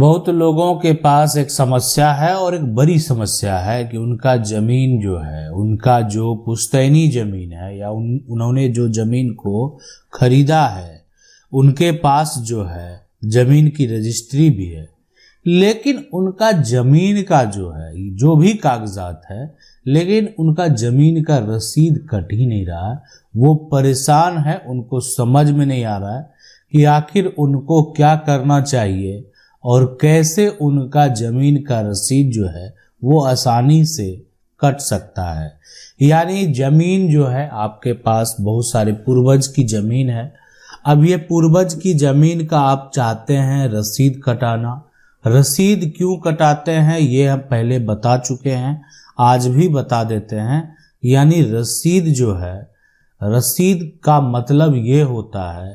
बहुत लोगों के पास एक समस्या है और एक बड़ी समस्या है कि उनका ज़मीन जो है, उनका जो पुश्तैनी ज़मीन है या उन्होंने जो ज़मीन को खरीदा है, उनके पास जो है ज़मीन की रजिस्ट्री भी है, लेकिन उनका ज़मीन का जो है जो भी कागजात है, लेकिन उनका ज़मीन का रसीद कट ही नहीं रहा। वो परेशान है, उनको समझ में नहीं आ रहा है कि आखिर उनको क्या करना चाहिए और कैसे उनका ज़मीन का रसीद जो है वो आसानी से कट सकता है। यानी ज़मीन जो है आपके पास बहुत सारे पूर्वज की ज़मीन है। अब ये पूर्वज की ज़मीन का आप चाहते हैं रसीद कटाना। रसीद क्यों कटाते हैं ये हम पहले बता चुके हैं, आज भी बता देते हैं। यानी रसीद जो है, रसीद का मतलब ये होता है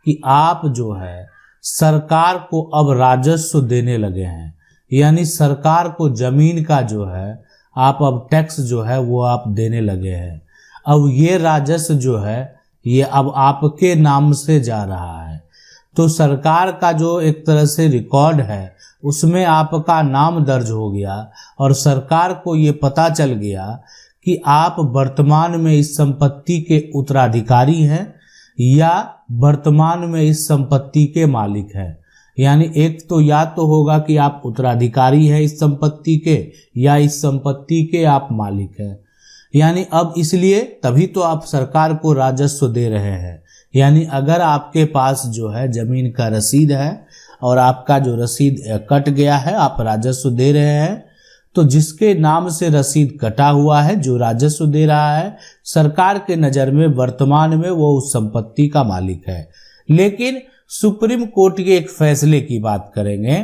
कि आप जो है सरकार को अब राजस्व देने लगे हैं। यानी सरकार को ज़मीन का जो है आप अब टैक्स जो है वो आप देने लगे हैं। अब ये राजस्व जो है ये अब आपके नाम से जा रहा है। तो सरकार का जो एक तरह से रिकॉर्ड है उसमें आपका नाम दर्ज हो गया और सरकार को ये पता चल गया कि आप वर्तमान में इस संपत्ति के उत्तराधिकारी हैं या वर्तमान में इस संपत्ति के मालिक हैं। यानी एक तो या तो होगा कि आप उत्तराधिकारी हैं इस संपत्ति के या इस संपत्ति के आप मालिक हैं। यानी अब इसलिए तभी तो आप सरकार को राजस्व दे रहे हैं। यानी अगर आपके पास जो है ज़मीन का रसीद है और आपका जो रसीद कट गया है, आप राजस्व दे रहे हैं, तो जिसके नाम से रसीद कटा हुआ है, जो राजस्व दे रहा है, सरकार के नज़र में वर्तमान में वो उस संपत्ति का मालिक है। लेकिन सुप्रीम कोर्ट के एक फैसले की बात करेंगे।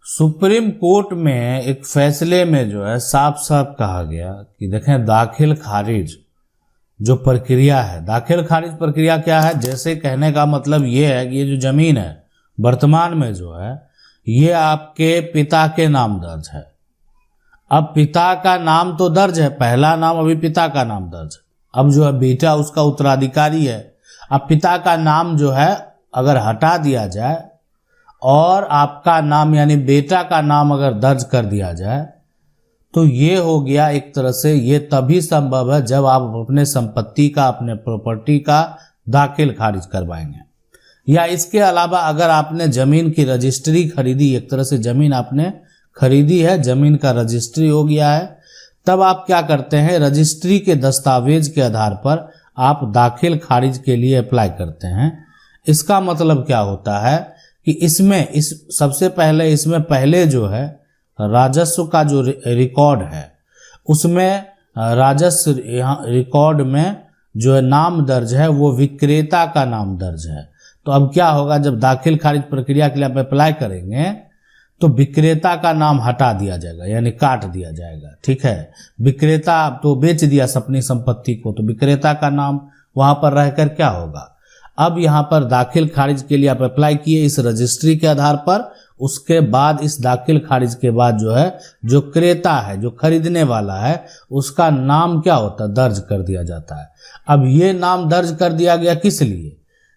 सुप्रीम कोर्ट में एक फैसले में जो है साफ साफ कहा गया कि देखें, दाखिल खारिज जो प्रक्रिया है, दाखिल खारिज प्रक्रिया क्या है, जैसे कहने का मतलब ये है कि ये जो ज़मीन है वर्तमान में जो है ये आपके पिता के नाम दर्ज है। अब पिता का नाम तो दर्ज है, पहला नाम अभी पिता का नाम दर्ज है। अब जो है बेटा उसका उत्तराधिकारी है। अब पिता का नाम जो है अगर हटा दिया जाए और आपका नाम यानी बेटा का नाम अगर दर्ज कर दिया जाए तो ये हो गया एक तरह से, ये तभी संभव है जब आप अपने संपत्ति का, अपने प्रॉपर्टी का दाखिल खारिज करवाएंगे। या इसके अलावा अगर आपने ज़मीन की रजिस्ट्री खरीदी, एक तरह से ज़मीन आपने खरीदी है, ज़मीन का रजिस्ट्री हो गया है, तब आप क्या करते हैं, रजिस्ट्री के दस्तावेज के आधार पर आप दाखिल खारिज के लिए अप्लाई करते हैं। इसका मतलब क्या होता है कि इसमें सबसे पहले इसमें पहले जो है राजस्व का जो रिकॉर्ड है उसमें राजस्व यहाँ रिकॉर्ड में जो है नाम दर्ज है वो विक्रेता का नाम दर्ज है। तो अब क्या होगा, जब दाखिल खारिज प्रक्रिया के लिए आप अप्लाई करेंगे तो विक्रेता का नाम हटा दिया जाएगा, यानी काट दिया जाएगा। ठीक है, विक्रेता तो बेच दिया अपनी संपत्ति को, तो विक्रेता का नाम वहां पर रहकर क्या होगा। अब यहाँ पर दाखिल खारिज के लिए आप अप्लाई किए इस रजिस्ट्री के आधार पर, उसके बाद इस दाखिल खारिज के बाद जो है जो क्रेता है, जो खरीदने वाला है, उसका नाम क्या होता है, दर्ज कर दिया जाता है। अब ये नाम दर्ज कर दिया गया किस लिए,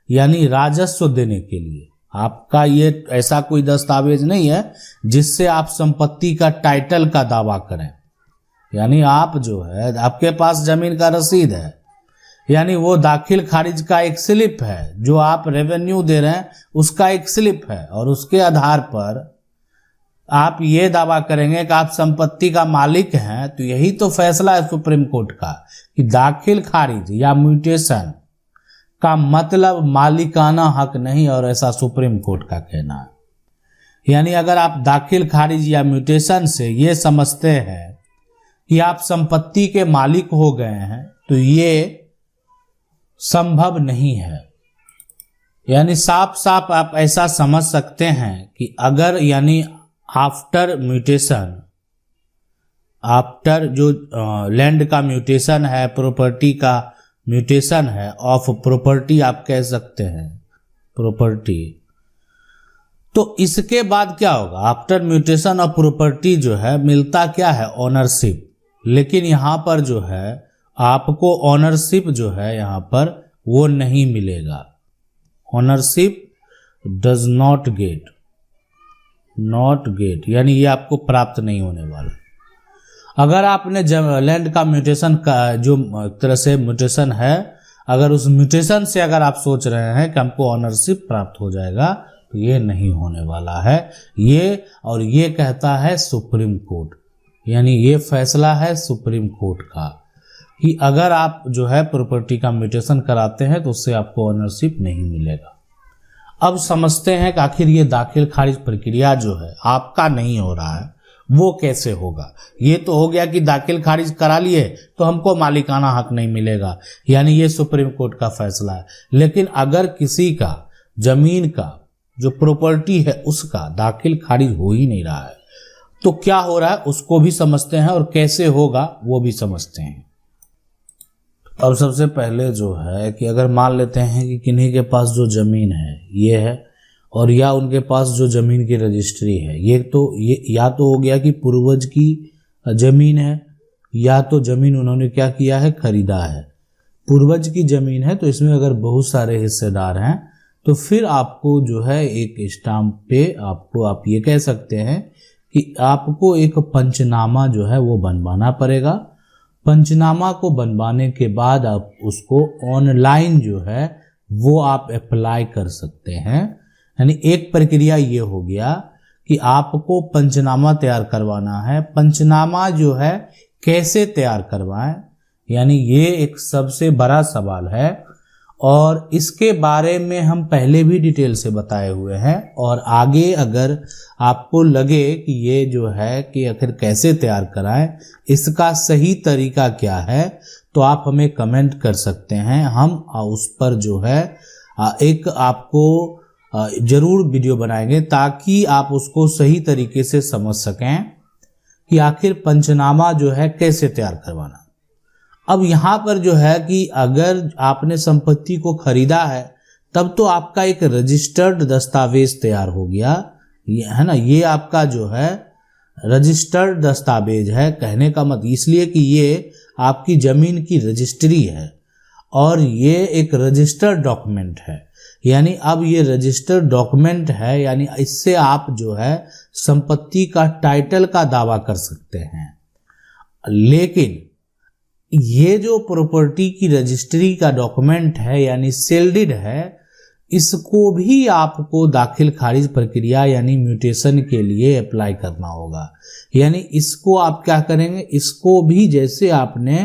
यानी राजस्व देने के लिए। आपका ये ऐसा कोई दस्तावेज नहीं है जिससे आप संपत्ति का टाइटल का दावा करें। यानी आप जो है आपके पास ज़मीन का रसीद है, यानी वो दाखिल खारिज का एक स्लिप है, जो आप रेवेन्यू दे रहे हैं उसका एक स्लिप है, और उसके आधार पर आप ये दावा करेंगे कि आप संपत्ति का मालिक हैं। तो यही तो फैसला है सुप्रीम कोर्ट का कि दाखिल खारिज या म्यूटेशन का मतलब मालिकाना हक नहीं, और ऐसा सुप्रीम कोर्ट का कहना है। यानी अगर आप दाखिल खारिज या म्यूटेशन से ये समझते हैं कि आप संपत्ति के मालिक हो गए हैं तो ये संभव नहीं है। यानी साफ साफ आप ऐसा समझ सकते हैं कि अगर यानी आफ्टर म्यूटेशन, आफ्टर जो लैंड का म्यूटेशन है, प्रॉपर्टी का म्यूटेशन है, ऑफ प्रॉपर्टी आप कह सकते हैं, प्रॉपर्टी, तो इसके बाद क्या होगा, आफ्टर म्यूटेशन ऑफ प्रॉपर्टी जो है मिलता क्या है, ओनरशिप। लेकिन यहाँ पर जो है आपको ओनरशिप जो है यहाँ पर वो नहीं मिलेगा। Ownership does not gate, not gate, यानी ये आपको प्राप्त नहीं होने वाला। अगर आपने लैंड का म्यूटेशन का जो एक तरह से म्यूटेशन है, अगर उस म्यूटेशन से अगर आप सोच रहे हैं कि हमको ऑनरशिप प्राप्त हो जाएगा, तो ये नहीं होने वाला है। ये कहता है सुप्रीम कोर्ट, यानी ये फैसला है सुप्रीम कोर्ट का कि अगर आप जो है प्रॉपर्टी का म्यूटेशन कराते हैं तो उससे आपको ऑनरशिप नहीं मिलेगा। अब समझते हैं कि आखिर ये दाखिल खारिज प्रक्रिया जो है आपका नहीं हो रहा है, वो कैसे होगा। ये तो हो गया कि दाखिल खारिज करा लिए तो हमको मालिकाना हक नहीं मिलेगा, यानी ये सुप्रीम कोर्ट का फैसला है। लेकिन अगर किसी का जमीन का जो प्रॉपर्टी है उसका दाखिल खारिज हो ही नहीं रहा है, तो क्या हो रहा है उसको भी समझते हैं और कैसे होगा वो भी समझते हैं। अब सबसे पहले जो है कि अगर मान लेते हैं कि किन्हीं के पास जो ज़मीन है ये है, और या उनके पास जो ज़मीन की रजिस्ट्री है, ये या तो हो गया कि पूर्वज की ज़मीन है, या तो ज़मीन उन्होंने क्या किया है, खरीदा है। पूर्वज की ज़मीन है तो इसमें अगर बहुत सारे हिस्सेदार हैं तो फिर आपको जो है एक स्टाम्प पे आप ये कह सकते हैं कि आपको एक पंचनामा जो है वो बनवाना पड़ेगा। पंचनामा को बनवाने के बाद आप उसको ऑनलाइन जो है वो आप अप्लाई कर सकते हैं। यानी एक प्रक्रिया ये हो गया कि आपको पंचनामा तैयार करवाना है। पंचनामा जो है कैसे तैयार करवाएं, यानी ये एक सबसे बड़ा सवाल है और इसके बारे में हम पहले भी डिटेल से बताए हुए हैं। और आगे अगर आपको लगे कि ये जो है कि आखिर कैसे तैयार कराएं, इसका सही तरीका क्या है, तो आप हमें कमेंट कर सकते हैं। हम उस पर जो है एक आपको जरूर वीडियो बनाएंगे ताकि आप उसको सही तरीके से समझ सकें कि आखिर पंचनामा जो है कैसे तैयार करवाना। अब यहाँ पर जो है कि अगर आपने संपत्ति को खरीदा है तब तो आपका एक रजिस्टर्ड दस्तावेज तैयार हो गया, ये है ना, ये आपका जो है रजिस्टर्ड दस्तावेज है। कहने का मतलब इसलिए कि ये आपकी ज़मीन की रजिस्ट्री है और ये एक रजिस्टर्ड डॉक्यूमेंट है। यानी अब ये रजिस्टर्ड डॉक्यूमेंट है, यानी इससे आप जो है संपत्ति का टाइटल का दावा कर सकते हैं। लेकिन ये जो प्रॉपर्टी की रजिस्ट्री का डॉक्यूमेंट है यानी सेल्डेड है, इसको भी आपको दाखिल खारिज प्रक्रिया यानी म्यूटेशन के लिए अप्लाई करना होगा। यानी इसको आप क्या करेंगे, इसको भी जैसे आपने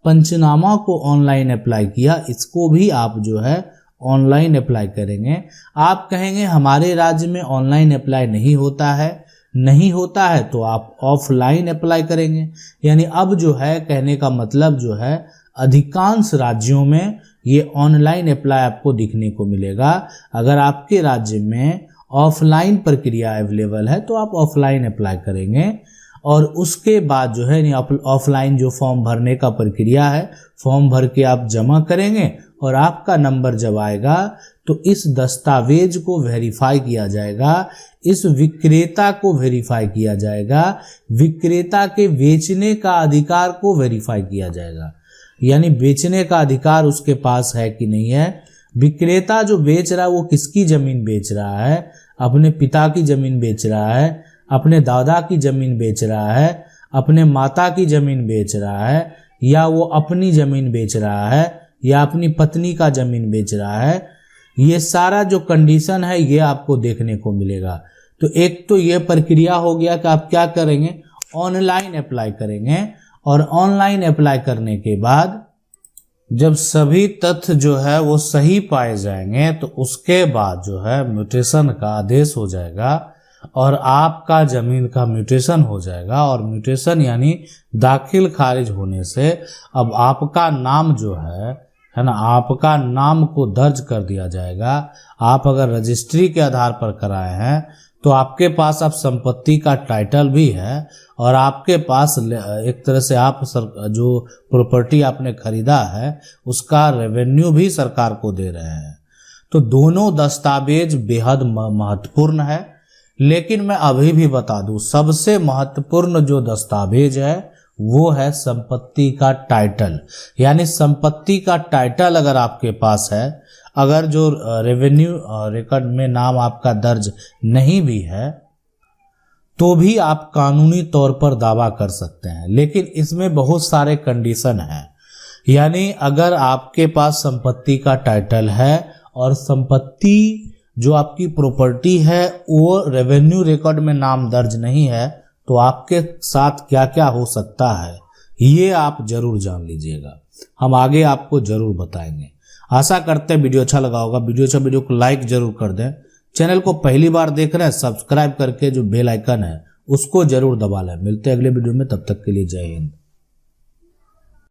पंचनामा को ऑनलाइन अप्लाई किया, इसको भी आप जो है ऑनलाइन अप्लाई करेंगे। आप कहेंगे हमारे राज्य में ऑनलाइन अप्लाई नहीं होता है तो आप ऑफलाइन अप्लाई करेंगे। यानी अब जो है कहने का मतलब जो है अधिकांश राज्यों में ये ऑनलाइन अप्लाई आपको दिखने को मिलेगा। अगर आपके राज्य में ऑफलाइन प्रक्रिया अवेलेबल है तो आप ऑफलाइन अप्लाई करेंगे और उसके बाद जो है ऑफलाइन जो फॉर्म भरने का प्रक्रिया है, फॉर्म भर के आप जमा करेंगे और आपका नंबर जब आएगा तो इस दस्तावेज को वेरीफाई किया जाएगा, इस विक्रेता को वेरीफाई किया जाएगा, विक्रेता के बेचने का अधिकार को वेरीफाई किया जाएगा। यानी बेचने का अधिकार उसके पास है कि नहीं है। विक्रेता जो बेच रहा है वो किसकी ज़मीन बेच रहा है, अपने पिता की ज़मीन बेच रहा है, अपने दादा की ज़मीन बेच रहा है, अपने माता की ज़मीन बेच रहा है, या वो अपनी ज़मीन बेच रहा है, या अपनी पत्नी का ज़मीन बेच रहा है। ये सारा जो कंडीशन है ये आपको देखने को मिलेगा। तो एक तो ये प्रक्रिया हो गया कि आप क्या करेंगे, ऑनलाइन अप्लाई करेंगे और ऑनलाइन अप्लाई करने के बाद जब सभी तथ्य जो है वो सही पाए जाएंगे तो उसके बाद जो है म्यूटेशन का आदेश हो जाएगा और आपका ज़मीन का म्यूटेशन हो जाएगा। और म्यूटेशन यानी दाखिल खारिज होने से अब आपका नाम जो है ना, आपका नाम को दर्ज कर दिया जाएगा। आप अगर रजिस्ट्री के आधार पर कराए हैं तो आपके पास अब संपत्ति का टाइटल भी है और आपके पास एक तरह से आप जो प्रॉपर्टी आपने खरीदा है उसका रेवेन्यू भी सरकार को दे रहे हैं। तो दोनों दस्तावेज बेहद महत्वपूर्ण है। लेकिन मैं अभी भी बता दूं, सबसे महत्वपूर्ण जो दस्तावेज है वो है संपत्ति का टाइटल। यानी संपत्ति का टाइटल अगर आपके पास है, अगर जो रेवेन्यू रिकॉर्ड में नाम आपका दर्ज नहीं भी है तो भी आप कानूनी तौर पर दावा कर सकते हैं। लेकिन इसमें बहुत सारे कंडीशन हैं। यानी अगर आपके पास संपत्ति का टाइटल है और संपत्ति जो आपकी प्रॉपर्टी है वो रेवेन्यू रिकॉर्ड में नाम दर्ज नहीं है, तो आपके साथ क्या क्या हो सकता है ये आप जरूर जान लीजिएगा। हम आगे आपको जरूर बताएंगे। आशा करते हैं वीडियो अच्छा लगा होगा। वीडियो को लाइक जरूर कर दें। चैनल को पहली बार देख रहे हैं, सब्सक्राइब करके जो बेल आइकन है उसको जरूर दबा लें। मिलते हैं अगले वीडियो में, तब तक के लिए जय हिंद।